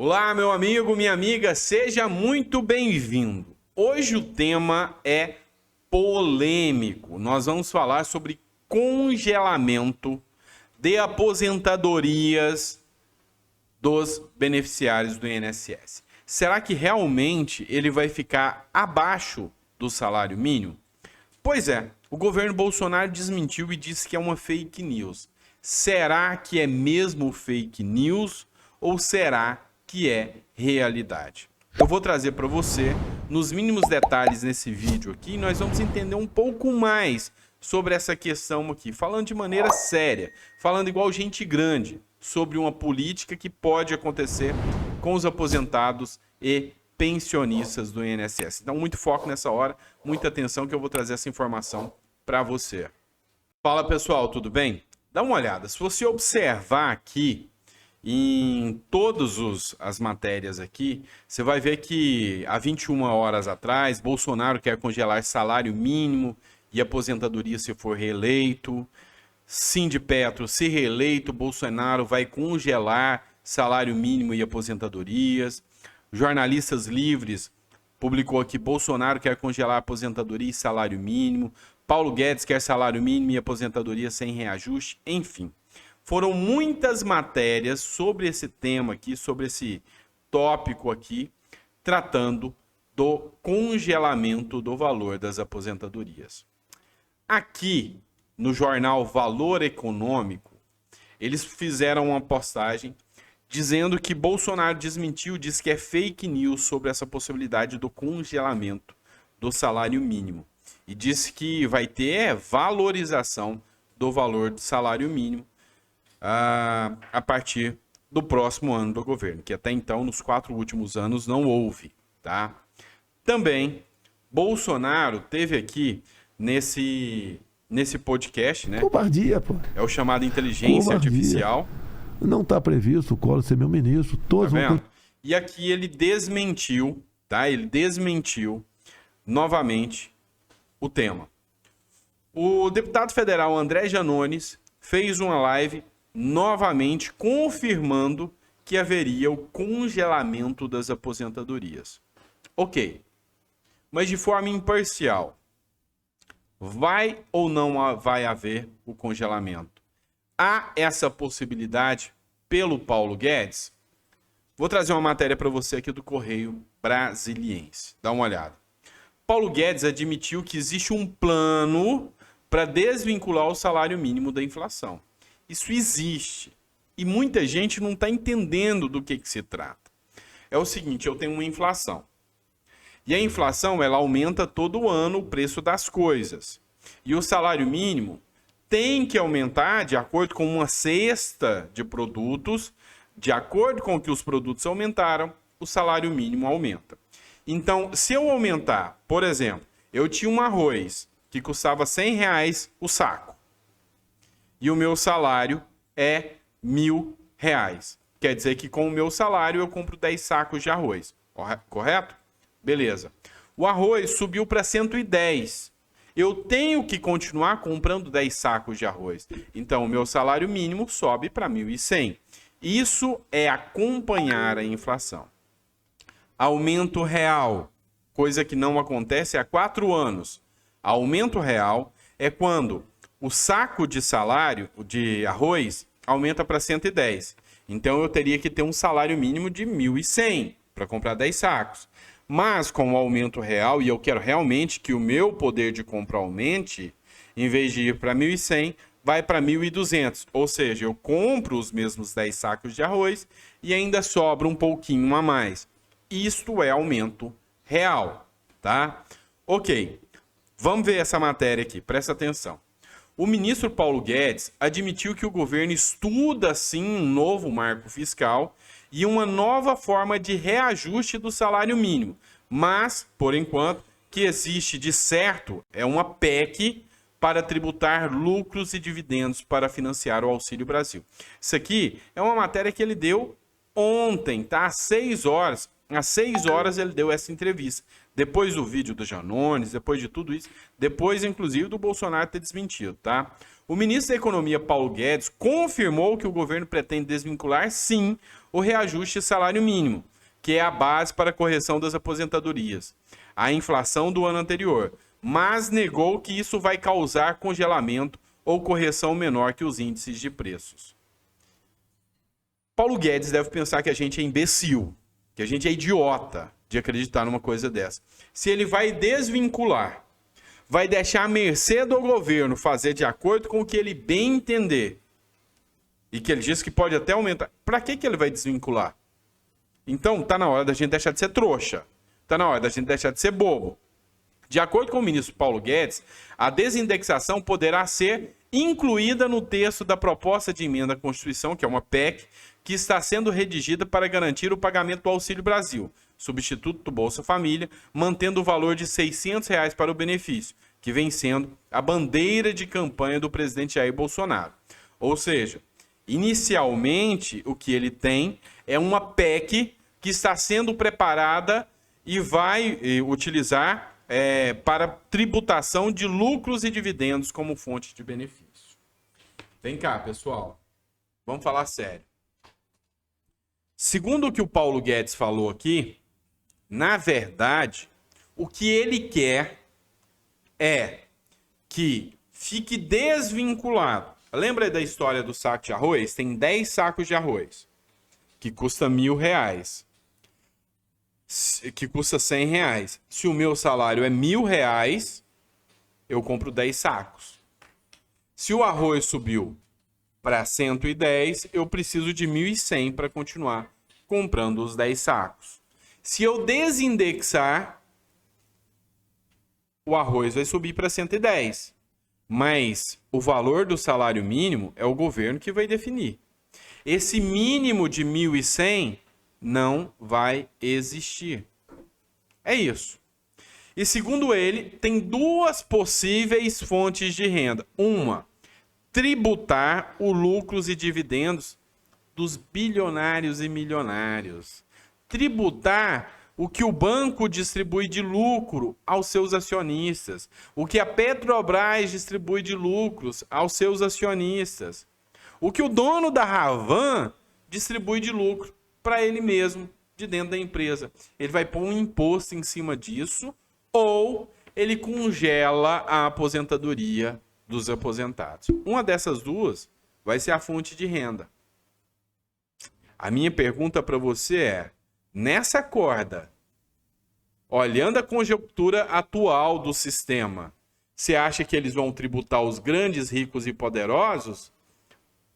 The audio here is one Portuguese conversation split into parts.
Olá, meu amigo, minha amiga, seja muito bem-vindo. Hoje o tema é polêmico. Nós vamos falar sobre congelamento de aposentadorias dos beneficiários do INSS. Será que realmente ele vai ficar abaixo do salário mínimo? Pois é, o governo Bolsonaro desmentiu e disse que é uma fake news. Será que é mesmo fake news ou será que é realidade? Eu vou trazer para você, nos mínimos detalhes nesse vídeo aqui, nós vamos entender um pouco mais sobre essa questão aqui, falando de maneira séria, falando igual gente grande, sobre uma política que pode acontecer com os aposentados e pensionistas do INSS. Então, muito foco nessa hora, muita atenção que eu vou trazer essa informação para você. Fala, pessoal, tudo bem? Dá uma olhada, se você observar aqui, em todas as matérias aqui, você vai ver que há 21 horas atrás, Bolsonaro quer congelar salário mínimo e aposentadoria se for reeleito. Sindipetro, se reeleito, Bolsonaro vai congelar salário mínimo e aposentadorias. Jornalistas Livres publicou aqui, Bolsonaro quer congelar aposentadoria e salário mínimo. Paulo Guedes quer salário mínimo e aposentadoria sem reajuste, enfim. Foram muitas matérias sobre esse tema aqui, sobre esse tópico aqui, tratando do congelamento do valor das aposentadorias. Aqui, no jornal Valor Econômico, eles fizeram uma postagem dizendo que Bolsonaro desmentiu, diz que é fake news sobre essa possibilidade do congelamento do salário mínimo. E disse que vai ter valorização do valor do salário mínimo a partir do próximo ano do governo, que até então, nos 4 últimos anos, não houve, tá? Também, Bolsonaro teve aqui nesse podcast, né? Covardia, pô. É o chamado inteligência artificial. Não está previsto o Collor ser meu ministro. Todos Tá vão... vendo? E aqui ele desmentiu, tá? Ele desmentiu novamente o tema. O deputado federal André Janones fez uma live novamente confirmando que haveria o congelamento das aposentadorias. Ok, mas de forma imparcial. Vai ou não vai haver o congelamento? Há essa possibilidade pelo Paulo Guedes? Vou trazer uma matéria para você aqui do Correio Brasiliense. Dá uma olhada. Paulo Guedes admitiu que existe um plano para desvincular o salário mínimo da inflação. Isso existe. E muita gente não está entendendo do que se trata. É o seguinte, eu tenho uma inflação. E a inflação, ela aumenta todo ano o preço das coisas. E o salário mínimo tem que aumentar de acordo com uma cesta de produtos. De acordo com que os produtos aumentaram, o salário mínimo aumenta. Então, se eu aumentar, por exemplo, eu tinha um arroz que custava R$100 o saco. E o meu salário é R$1.000. Quer dizer que com o meu salário eu compro 10 sacos de arroz. Correto? Beleza. O arroz subiu para 110. Eu tenho que continuar comprando 10 sacos de arroz. Então, o meu salário mínimo sobe para 1.100. Isso é acompanhar a inflação. Aumento real, coisa que não acontece há 4 anos. Aumento real é quando o saco de salário, de arroz, aumenta para 110. Então, eu teria que ter um salário mínimo de 1.100 para comprar 10 sacos. Mas, com o aumento real, e eu quero realmente que o meu poder de compra aumente, em vez de ir para 1.100, vai para 1.200. Ou seja, eu compro os mesmos 10 sacos de arroz e ainda sobra um pouquinho a mais. Isto é aumento real, tá? Ok, vamos ver essa matéria aqui, presta atenção. O ministro Paulo Guedes admitiu que o governo estuda, sim, um novo marco fiscal e uma nova forma de reajuste do salário mínimo. Mas, por enquanto, que existe de certo é uma PEC para tributar lucros e dividendos para financiar o Auxílio Brasil. Isso aqui é uma matéria que ele deu ontem, tá? Às 6 horas. Às 6 horas ele deu essa entrevista. depois do vídeo do Janones, depois de tudo isso, depois, inclusive, do Bolsonaro ter desmentido, tá? O ministro da Economia, Paulo Guedes, confirmou que o governo pretende desvincular, sim, o reajuste de salário mínimo, que é a base para a correção das aposentadorias, a inflação do ano anterior, mas negou que isso vai causar congelamento ou correção menor que os índices de preços. Paulo Guedes deve pensar que a gente é imbecil, que a gente é idiota de acreditar numa coisa dessa. Se ele vai desvincular, vai deixar a mercê do governo fazer de acordo com o que ele bem entender, e que ele diz que pode até aumentar, para que ele vai desvincular? Então, tá na hora da gente deixar de ser trouxa, tá na hora da gente deixar de ser bobo. De acordo com o ministro Paulo Guedes, a desindexação poderá ser incluída no texto da proposta de emenda à Constituição, que é uma PEC, que está sendo redigida para garantir o pagamento do Auxílio Brasil, substituto do Bolsa Família, mantendo o valor de R$ 600 para o benefício, que vem sendo a bandeira de campanha do presidente Jair Bolsonaro. Ou seja, inicialmente o que ele tem é uma PEC que está sendo preparada e vai utilizar para tributação de lucros e dividendos como fonte de benefício. Vem cá, pessoal. Vamos falar sério. Segundo o que o Paulo Guedes falou aqui, na verdade, o que ele quer é que fique desvinculado. Lembra da história do saco de arroz? Tem 10 sacos de arroz, que custa R$1.000. Que custa R$100. Se o meu salário é R$1.000, eu compro 10 sacos. Se o arroz subiu para 110, eu preciso de 1.100 para continuar comprando os 10 sacos. Se eu desindexar, o arroz vai subir para 110. Mas o valor do salário mínimo é o governo que vai definir. Esse mínimo de 1.100 não vai existir. É isso. E segundo ele, tem duas possíveis fontes de renda. Uma, tributar os lucros e dividendos dos bilionários e milionários. Tributar o que o banco distribui de lucro aos seus acionistas. O que a Petrobras distribui de lucros aos seus acionistas. O que o dono da Havan distribui de lucro para ele mesmo, de dentro da empresa. Ele vai pôr um imposto em cima disso, ou ele congela a aposentadoria dos aposentados. Uma dessas duas vai ser a fonte de renda. A minha pergunta para você é, nessa corda, olhando a conjuntura atual do sistema, você acha que eles vão tributar os grandes, ricos e poderosos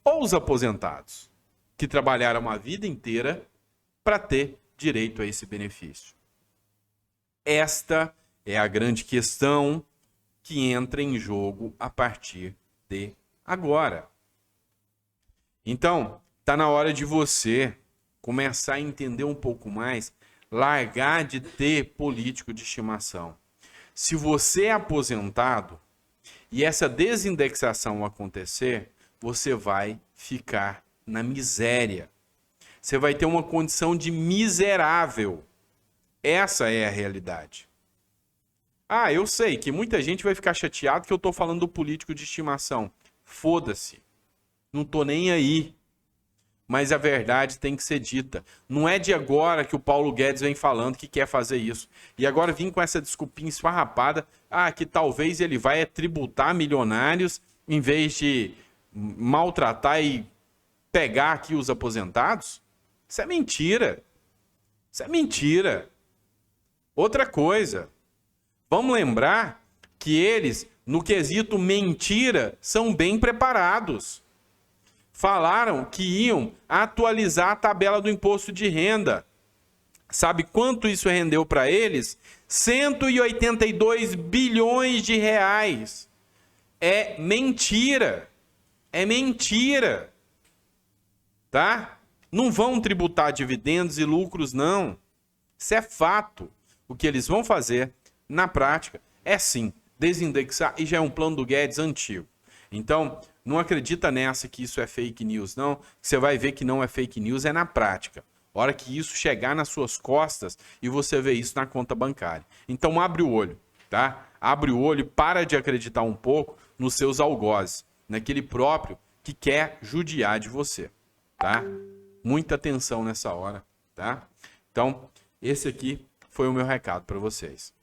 ou os aposentados, que trabalharam a vida inteira para ter direito a esse benefício? Esta é a grande questão que entra em jogo a partir de agora. Então, está na hora de você começar a entender um pouco mais, largar de ter político de estimação. Se você é aposentado e essa desindexação acontecer, você vai ficar na miséria. Você vai ter uma condição de miserável. Essa é a realidade. Ah, eu sei que muita gente vai ficar chateado que eu estou falando do político de estimação. Foda-se. Não estou nem aí. Mas a verdade tem que ser dita. Não é de agora que o Paulo Guedes vem falando que quer fazer isso. E agora vim com essa desculpinha esfarrapada, que talvez ele vai tributar milionários em vez de maltratar e pegar aqui os aposentados? Isso é mentira. Isso é mentira. Outra coisa, vamos lembrar que eles, no quesito mentira, são bem preparados. Falaram que iam atualizar a tabela do imposto de renda. Sabe quanto isso rendeu para eles? 182 bilhões de reais. É mentira. É mentira. Tá? Não vão tributar dividendos e lucros, não. Isso é fato. O que eles vão fazer, na prática, é sim desindexar, e já é um plano do Guedes antigo. Então, não acredita nessa que isso é fake news, não. Você vai ver que não é fake news, é na prática. A hora que isso chegar nas suas costas e você vê isso na conta bancária. Então abre o olho, tá? Abre o olho e para de acreditar um pouco nos seus algozes, naquele próprio que quer judiar de você, tá? Muita atenção nessa hora, tá? Então, esse aqui foi o meu recado para vocês.